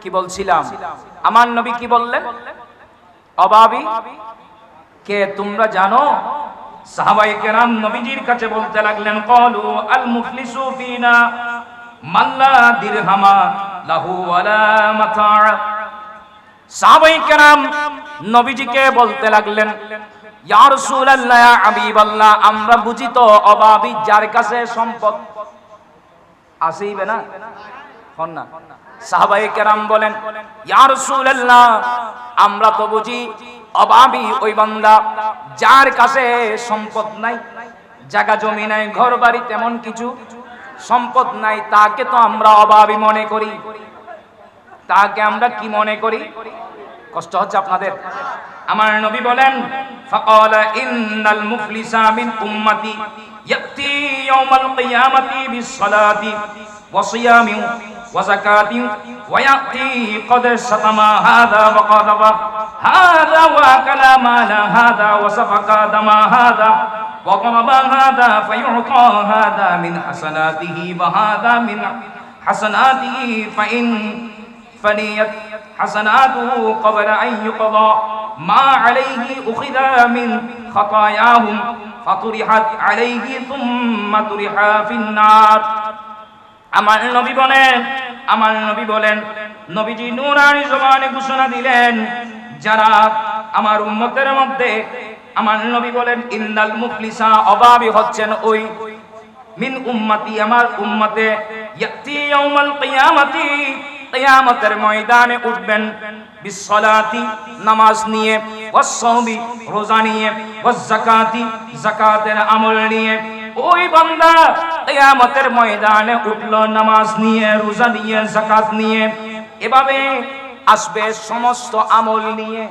কি বলছিলাম, আমার নবী কি বললেন? অভাবী কে তোমরা জানো? সাহাবায়ে কেরাম নবীজির কাছে বলতে লাগলেন, ক্বালু আল মুফলিসু ফিনা মান লা দিরহামা লাহু ওয়ালা মাতা'। সাহাবায়ে কেরাম নবীজিকে বলতে লাগলেন, ইয়া রাসূলুল্লাহ, ইয়া হাবিবাল্লাহ, আমরা বুঝি তো অভাবী যার কাছে সম্পদ আসেইবে না, হন না। সাহাবায়ে কেরাম বলেন, ইয়া রাসূলুল্লাহ, আমরা তো বুঝি অভাবী ওই বান্দা যার কাছে সম্পদ নাই, জায়গা জমি নাই, ঘর বাড়ি তেমন কিছু সম্পদ নাই, তাকে তো আমরা অভাবী মনে করি। তাকে আমরা কি মনে করি? কষ্ট হচ্ছে আপনাদের? আমার নবী বলেন, ফাকালা ইন্নাল মুফলিসা মিন উম্মতি ইয়াতি ইয়াউমাল কিয়ামাতি বিসসালাতি ওয়া সিয়ামি ওয়া যাকাতি ওয়া ইয়াতি ক্বাদ সাতামা হাযা ওয়া কাযাবা হাযা ওয়া কালামা লা হাযা ওয়া সাফাকা দামা হাযা ওয়া qaraba হাযা ফায়ুতা হাযা মিন হাসানাতিহি ওয়া হাযা মিন হাসানাতিহি ফাইন فنيت حسناته قبل أن يقضى ما عليه أخذ من خطاياهم فطرحت عليه ثم طرح في النار। আমার নবী বলেন, নবীজি নূরানি জবানে ঘোষণা দিলেন, যারা আমার উম্মতের মধ্যে, আমার নবী বলেন, ইন্নাল মুফলিসা, অভাবী হচ্ছেন ওই, মিন উম্মতি, আমার উম্মতে, ইয়াতি ইয়াউমাল কিয়ামাতি, কিয়ামতের ময়দানে উঠবেন, বিসসালাতি, নামাজ নিয়ে, ওয়াস-সাওমি, রোজা নিয়ে, ওয়াজ-যাকাতি, যাকাতের আমল নিয়ে। ওই বান্দা কিয়ামতের ময়দানে উঠলো নামাজ নিয়ে, রোজা নিয়ে, যাকাত নিয়ে, এভাবে আসবে সমস্ত আমল নিয়ে।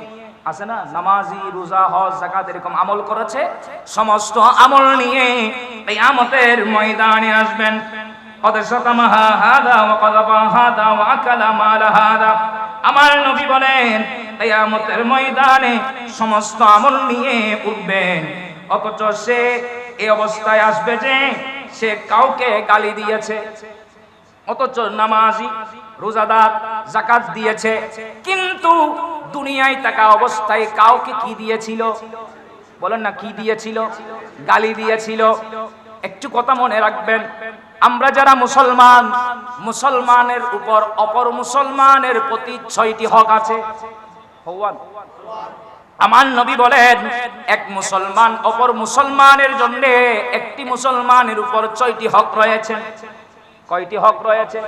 আছে না নামাজি, রোজা, হজ, যাকাত এরকম আমল করেছে, সমস্ত আমল নিয়ে কিয়ামতের ময়দানে আসবেন। আমার নবী বলেন, কিয়ামতের ময়দানে সমস্ত আমল নিয়ে উঠবেন, অথচ সে এই অবস্থায় আসবে যে সে কাউকে গালি দিয়েছে, অথচ নামাজি, রোজাদার, যাকাত দিয়েছে, কিন্তু দুনিয়ায় থাকা অবস্থায় কাউকে কি দিয়েছিল? বলেন না, কি দিয়েছিল? গালি দিয়েছিল। একটু কথা মনে রাখবেন, আমরা যারা মুসলমান, মুসলমানের উপর অপর মুসলমানের প্রতি 6টি হক আছে। আমার নবী বলেন, এক মুসলমান অপর মুসলমানের জন্য একটি মুসলমানের উপর 6টি হক রয়েছে। কয়টি হক রয়েছে?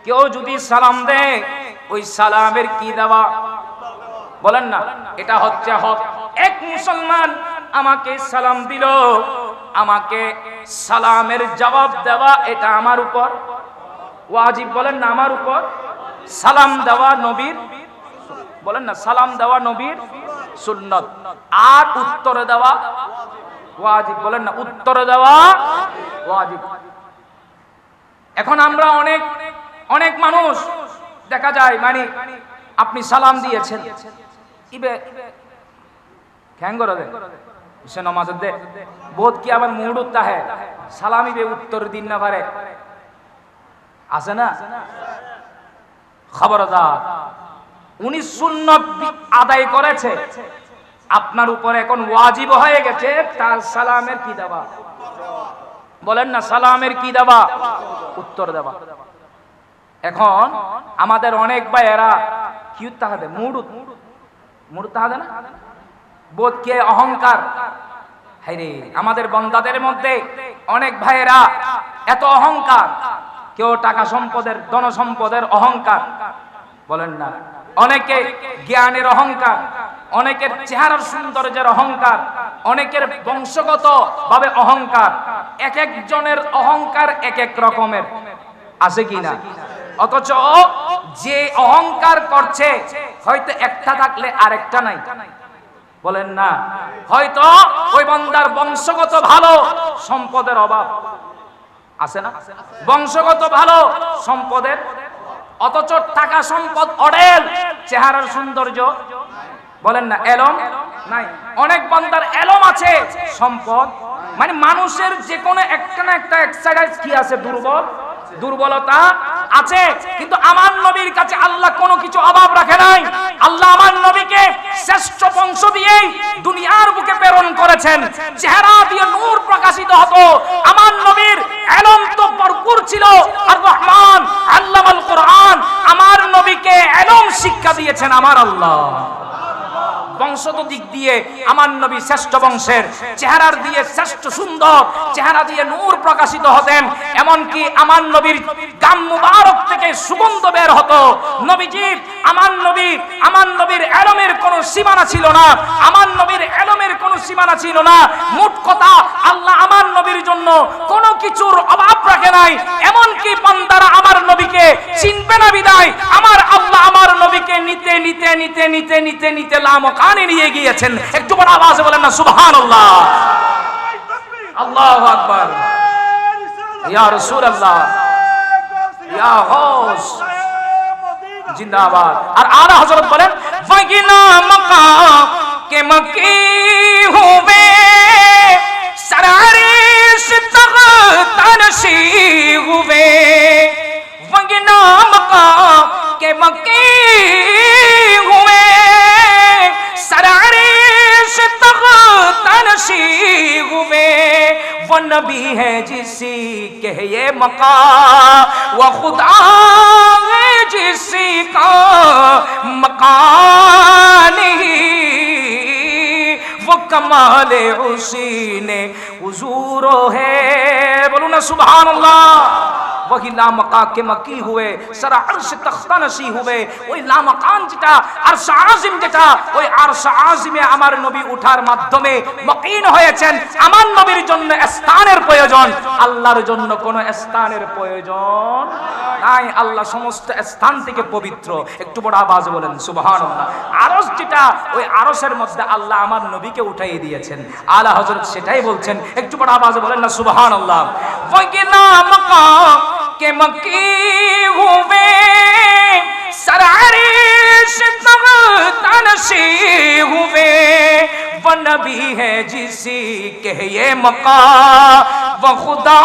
কেউ যদি সালাম দেয়, ওই সালামের কি দেওয়া? বলেন না, এটা হচ্ছে হক। এক মুসলমান আমাকে সালাম দিল, আমাকে সালামের জবাব দেওয়া, এটা আমার উপর ওয়াজিব। বলেন না, আমার উপর। সালাম দেওয়া নবীর, বলেন না, সালাম দেওয়া নবীর সুন্নত, আর উত্তর দেওয়া ওয়াজিব। বলেন না, উত্তর দেওয়া ওয়াজিব। এখন আমরা অনেক মানুষ দেখা যায়, মানে আপনি সালাম দিয়েছেন, ইবে খ্যাঙ্গর দে সে নমাজ দে বোধ কি আবার মুড উত্তা হ্যাঁ সালামি বে উত্তর দিন না পারে, আছে না? খবরদার, উনি সুন্নত আদায় করেছে, আপনার উপর এখন ওয়াজিব হয়ে গেছে তার সালামের কি দেওয়া? বলেন না, সালামের কি দেওয়া? উত্তর দেওয়া। এখন আমাদের অনেক ভাইয়েরা কি তাহাদে মুড তাহাদে না, বোধ কে অহংকার। হায়রে, আমাদের বন্দাদের মধ্যে অনেক ভাইয়েরা এত অহংকার, কেউ টাকা সম্পদের, ধন সম্পদের অহংকার, বলেন না, অনেকে জ্ঞানের অহংকার, অনেকের চেহারার সৌন্দর্যের অহংকার, অনেকের বংশগত ভাবে অহংকার। এক একজনের অহংকার এক এক রকমের, আছে কি না? অথচ যে অহংকার করছে, হয়তো একটা থাকলে আরেকটা নাই, বলেন না, হয়তো ওই বান্দার বংশগত ভালো, সম্পদের অভাব আছে না, বংশগত ভালো সম্পদের, অথচ টাকা সম্পদ অডেল, চেহারার সৌন্দর্য, বলেন না, এলম নাই। অনেক বান্দার এলম আছে, সম্পদ, মানে মানুষের যে কোনো একটা না একটা এক্সারসাইজ কি আছে, দুর্বলতা আছে। কিন্তু আমার নবীর কাছে আল্লাহ কোনো রাখে নাই। আল্লাহ আমার নবীকে শ্রেষ্ঠ বংশ দিয়েই দুনিয়ার বুকে প্রেরণ করেছেন। চেহারা দিয়ে নূর প্রকাশিত হতো। আমার নবীর ইলম তো ভরপুর ছিল। আর রহমান আল্লামাল কোরআন, আমার নবীকে ইলম শিক্ষা দিয়েছেন আমার আল্লাহ। বংশগত দিক দিয়ে আমার নবী শ্রেষ্ঠ বংশের, চেহারার দিয়ে শ্রেষ্ঠ সুন্দর, চেহারা দিয়ে নূর প্রকাশিত হতেন। এমনকি আমার নবীর গাম মুবারক থেকে সুগন্ধ বের হতো। নবীজি আমার নবীর ইলমের কোনো সীমানা ছিল না। আমার নবীর ইলমের কোনো সীমানা ছিল না। মোট কথা আল্লাহ আমার নবীর জন্য কোনো কিছুর অভাব রাখে নাই। এমনকি বান্দারা আমার নবীকে চিনবে না বিদায় আমার আল্লাহ আমার নবীকে নিতে নিতে নিতে নিতে নিতে নিতে লামকানে নিয়ে গিয়েছেন। একটু বড় আওয়াজে বলেন না সুবহানাল্লাহ। আল্লাহু আকবার। ইয়া রাসূলুল্লাহ, ইয়া গাউস, জিন্দাবাদ। আর আলা হযরত বলেন ফাগিনা মক্কা কে মক্কি হুবে সরারিশ তগতানশি হুবে ফাগিনা মক্কা কে মক্কি হুবে सरारिश तगतानशी हुए वो नबी है जिसी के ये मकाम वो खुदा है जिसी का मकान वो कमाल उसी ने हुजूर है। बोलो ना सुभान अल्लाह। वही लामका के मकी हुए सरा अर्श तख्तानशी हुए। ওই লামকান যেটা আরশ আজিম, যেটা ওই আরশ আজিমে আমার নবী উঠার মাধ্যমে মকিন হয়েছেন। আমার নবীর জন্য স্থানের প্রয়োজন, আল্লাহর জন্য কোনো স্থানের প্রয়োজন নাই। আল্লাহ সমস্ত স্থান থেকে পবিত্র। একটু বড় আওয়াজে বলেন সুবহানাল্লাহ। আরশ যেটা, ওই আরশের মধ্যে আল্লাহ আমার নবীকে উঠাইয়ে দিয়েছেন। আলা হযরত সেটাই বলছেন। একটু বড় আওয়াজে বলেন না সুবহানাল্লাহ। ওই লামকা के मक्की हुए सरारिश तगतानशी हुए वो नबी है जिसी के ये मकाम वो खुदा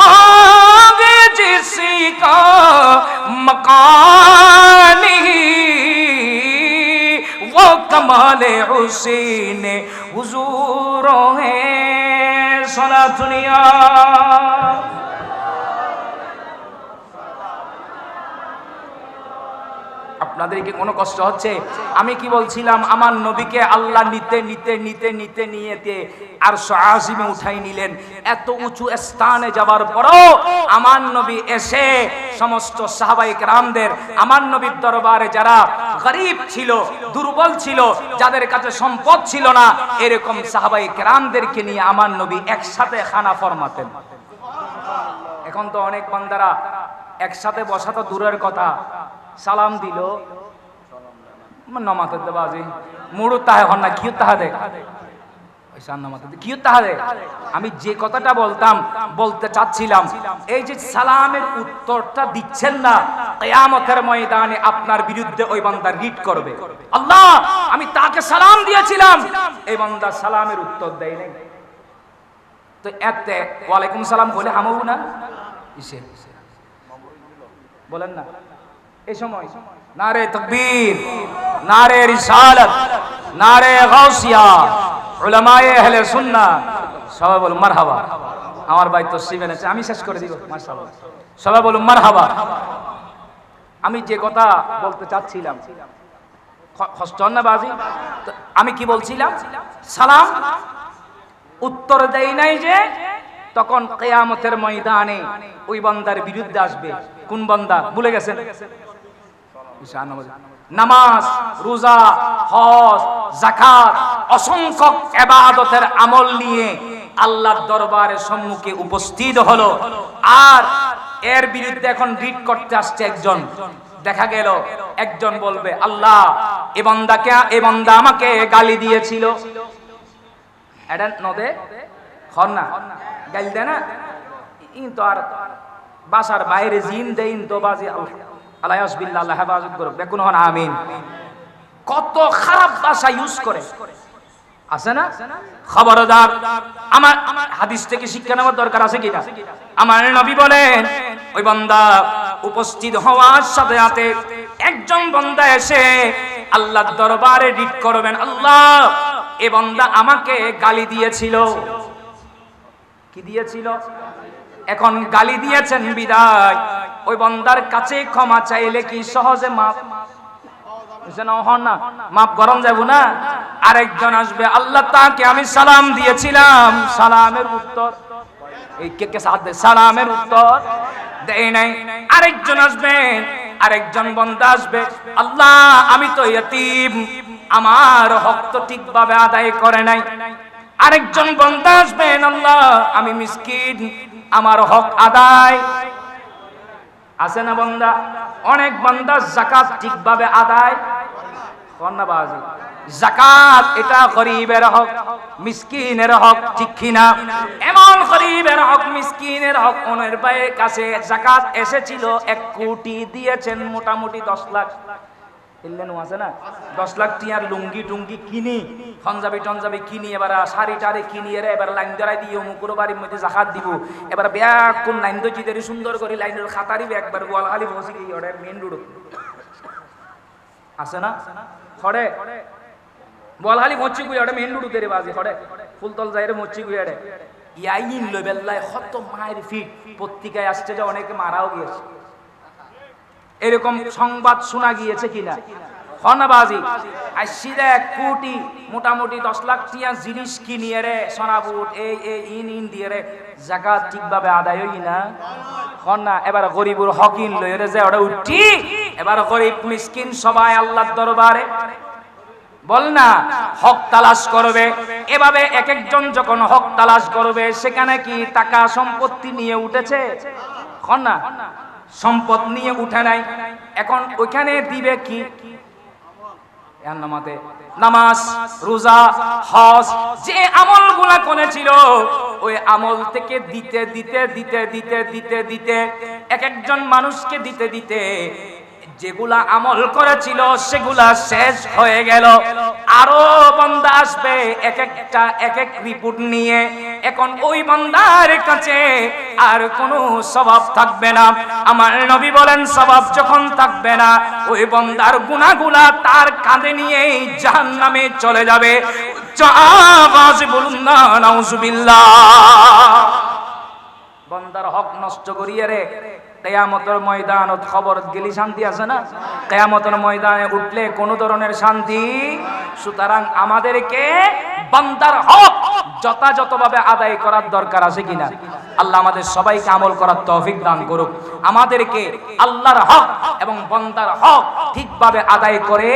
है जिसी का मकान वो कमाले उसी ने हुजूर है। सुना दुनिया আপনাদের কি কোনো কষ্ট হচ্ছে? আমি কি বলছিলাম, আমার নবীকে আল্লাহ নিতে নিতে নিতে নিতে নিয়েতে আরশ আজিমে উঠাই নিলেন। এত উঁচু স্থানে যাবার পরও আমার নবী এসে সমস্ত সাহাবায়ে কেরামদের, আমার নবীর দরবারে যারা গরীব ছিল, দুর্বল ছিল, যাদের কাছে সম্পদ ছিল না, এরকম সাহাবায়ে কেরামদেরকে নিয়ে আমার নবী একসাথে খানা ফরমাতেন। এখন তো অনেক বান্দারা একসাথে বসা তো দূরের কথা, সালাম দিল নমাতে দেবাজি মুড়ু তাহে হন না কিউ তাহা দে কিউ তাহা দে। আমি যে কথাটা বলতে চাচ্ছিলাম, এই যে সালামের উত্তরটা দিচ্ছেন না, কিয়ামতের ময়দানে আপনার বিরুদ্ধে ওই বান্দা রিট করবে। আল্লাহ, আমি তাকে সালাম দিয়েছিলাম, এই বান্দা সালামের উত্তর দেয় নাই, তো এতে ওয়ালাইকুম সালাম বলে হামবো না? ইসে বলেন না। এই সময় নারে তাকবীর, নারে রিসালাত, নারে গাউসিয়া, উলামায়ে আহলে সুন্নাহ, সবাই বলুন মারহাবা। আমার ভাই তো শিবেন আছে, আমি শেষ করে দিব মাশাআল্লাহ। সবাই বলুন মারহাবা। আমি যে কথা বলতে চাচ্ছিলাম, কষ্ট না বাজি? আমি কি বলছিলাম? সালাম উত্তর দেই নাই যে, তখন কিয়ামতের ময়দানে ওই বান্দার বিরুদ্ধে আসবে। কোন বান্দা ভুলে গেছেন? নামাজ, রোজা, হজ, যাকাত, অসংখ্য ইবাদতের আমল নিয়ে আল্লাহর দরবারের সম্মুখে উপস্থিত হলো, আর এর বিরুদ্ধে এখন রিট করতে আসছে একজন। দেখা গেল একজন বলবে, আল্লাহ, এ বান্দা আমাকে গালি দিয়েছিল। এটা নদে হন না গালি দেয় না, ইন তো আর বাসার বাইরে জিন দেইন তো বাজি আল্লাহ হেফাজত করুক, দেখুন হন আমিন। কত খারাপ ভাষা ইউজ করে, আছে না? খবরদার, আমার হাদিস থেকে শিক্ষা নেওয়ার দরকার আছে কিনা? আমার নবী বলেন, ওই বান্দা উপস্থিত হওয়ার সাথে সাথে একজন বান্দা এসে আল্লাহর দরবারে রিট করবেন, আল্লাহ এ বান্দা আমাকে গালি দিয়েছিল। কি দিয়েছিল? এখন গালি দিয়েছেন বিদায় ওই বান্দার কাছে ক্ষমা চাইলে কি সহজে মাফ মাফ গরম যাব না? আরেকজন আসবে, আল্লাহ তাকে আমি সালাম দিয়েছিলাম, সালামের উত্তর এই কে সাথ দেয়, সালামের উত্তর দেয় নাই। আরেকজন আসবেন, আরেকজন বান্দা আসবে, আল্লাহ আমি তো ইয়তীম, আমার হক তো ঠিকভাবে আদায় করে নাই। আরেকজন বান্দা আসবেন, আল্লাহ আমি মিসকিন, আমার হক আদায় আছে না বান্দা? অনেক বান্দা যাকাত ঠিকভাবে আদায় করেনা বাজি। যাকাত এটা গরীবের হক, মিসকিনের হক, ঠিক কিনা? এমন গরীবের হক, মিসকিনের হক, ওনার ভাইয়ের কাছে যাকাত এসেছিল 1 কোটি, দিয়েছেন মোটামুটি 10 লাখ। এলেনও আছে না 10 লাখ টিয়ার লুঙ্গি টুঙ্গি কিনি, পাঞ্জাবি কিনি, এবার শাড়ি টাড়ি কিনি, এবার লাইন ধরাই দিয়ে মুকুর বাড়ির মধ্যে জাকাত দিব। এবার ব্যাগ কোন লাইন তো জিদের সুন্দর করে লাইনের খাতারি একবার গোয়ালখালি বসে গিয়ে ওটা মেন রোড আছে না খড়ে গোয়ালখালি মচ্ছি গুই ওটা মেন রোড তেরে বাজে খড়ে ফুলতল যাইরে মচ্ছি গুই এড়ে ইয়াইন লবেল্লায় কত মায়ের ফিট পত্রিকায় আসছে যে অনেকে মারাও গিয়েছে, এরকম সংবাদ শোনা গিয়েছে কিনা? হনাবাজি আসিরা 1 কোটি মোটামুটি 10 লাখ টিয়া জিনিস কিনিয়ে রে সোনাবুট এই ইন দিয়ে রে যাকাত ঠিকভাবে আদায় হই না হনা। এবার গরিবুর হকিন লয়ে রে যায় ওটা উঠি, এবার গরিব মিসকিন সবাই আল্লাহর দরবারে বল না হক তালাশ করবে। এভাবে এক একজন যখন হক তালাশ করবে, সেখানে কি টাকা সম্পত্তি নিয়ে উঠেছে? হনা সম্পদ নিয়ে উঠে নাই। এখন ওইখানে দিবে কি? নামাজ, রোজা, হজ, যে আমলগুলা করেছিল ওই আমল থেকে দিতে দিতে দিতে দিতে দিতে দিতে এক একজন মানুষকে দিতে দিতে যেগুলা আমল করেছিল সেগুলা শেষ হয়ে গেল। আরো বান্দা আসবে এক একটা এক এক রিপোর্ট নিয়ে। এখন ওই বান্দার কাছে আর কোনো সওয়াব থাকবে না। আমার নবী বলেন সওয়াব যখন থাকবে না, ওই বান্দার গুনাহগুলা তার কাঁধে নিয়ে জাহান্নামে চলে যাবে। আওয়াজে বলুন না নাউজুবিল্লাহ। বান্দার হক নষ্ট করিয়ে রে কিয়ামতের ময়দানত খবর গেলি শান্তি আছে না? কিয়ামতের ময়দানে উঠলে কোন ধরনের শান্তি। সুতরাং আমাদেরকে বান্দার হক যথাযথভাবে আদায় করার দরকার আছে কিনা? আল্লাহ আমাদের সবাইকে আমল করার তৌফিক দান করুক। আমাদেরকে আল্লাহর হক এবং বান্দার হক ঠিকভাবে আদায় করে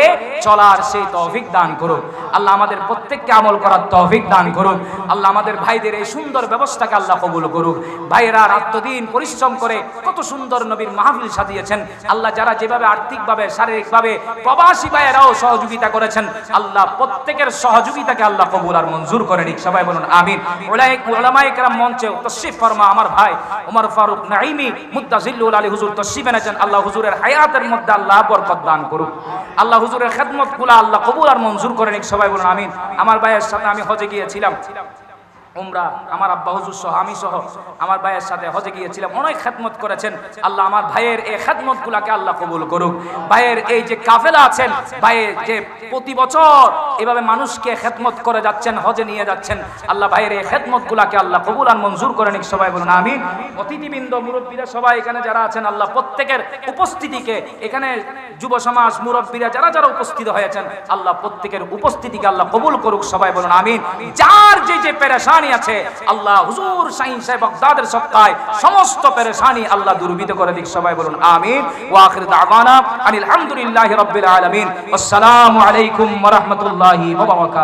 চলার সেই তৌফিক দান করুক। আল্লাহ আমাদের প্রত্যেককে আমল করার তৌফিক দান করুক। আল্লাহ আমাদের ভাইদের এই সুন্দর ব্যবস্থাকে আল্লাহ কবুল করুক। ভাইয়েরা রাতদিন পরিশ্রম করে কত সুন্দর নবীর মাহফিল সাজিয়েছেন। আল্লাহ যারা যেভাবে আর্থিকভাবে শারীরিকভাবে প্রবাসী ভাইয়েরাও সহযোগিতা করেছেন, আল্লাহ প্রত্যেকের সহযোগিতাকে আল্লাহ কবুল আর মঞ্জুর করে নিক। সবাই বলুন আমিন। উলামায়ে কেরাম মঞ্চে তাশরীফ ফরমা আমার ভাই ওমর ফারুক নাঈমি মুত্তাজিল্লুল আলী হুজুর তাশরীফ এনেছেন। আল্লাহ হুজুরের হায়াতের মধ্যে আল্লাহ বরকত দান করুক। আল্লাহ হুজুরের খেদমতগুলো আল্লাহ কবুল আর মঞ্জুর করে নিক। সবাই বলুন আমিন। আমার ভাইয়ের সাথে আমি হজে গিয়েছিলাম, উমরা, আমার আব্বা হুজুর সহ আমি সহ আমার ভাইয়ের সাথে হজে গিয়েছিলাম। অনেক খেদমত করেছেন। আল্লাহ আমার ভাইয়ের এই খেদমতগুলোকে আল্লাহ কবুল করুক। ভাইয়ের এই যে কাফেলা আছেন, ভাইয়ের যে প্রতি বছর এভাবে মানুষকে খেদমত করে যাচ্ছেন, হজে নিয়ে যাচ্ছেন, আল্লাহ ভাইয়ের এই খেদমতগুলোকে আল্লাহ কবুল আর মঞ্জুর করে নিক। সবাই বলুন আমিন। অতিথিবৃন্দ, মুরব্বীরা সবাই এখানে যারা আছেন, আল্লাহ প্রত্যেকের উপস্থিতিকে, এখানে যুব সমাজ মুরব্বীরা যারা যারা উপস্থিত হয়েছেন, আল্লাহ প্রত্যেকের উপস্থিতিকে আল্লাহ কবুল করুক। সবাই বলুন আমিন। যার যে যে পেরেশানি আছে, আল্লাহ হুজুর শাহীন সাহেব বাগদাদের সদকায় সমস্ত পেরেশানি আল্লাহ দূরীভূত করে দিক। সবাই বলুন আমিন। ওয়া আখির দাওয়ানা আনিল হামদুলিল্লাহি রাব্বিল আলামিন। আসসালামু আলাইকুম ওয়া রাহমাতুল্লাহি ওয়া বারাকাতুহু।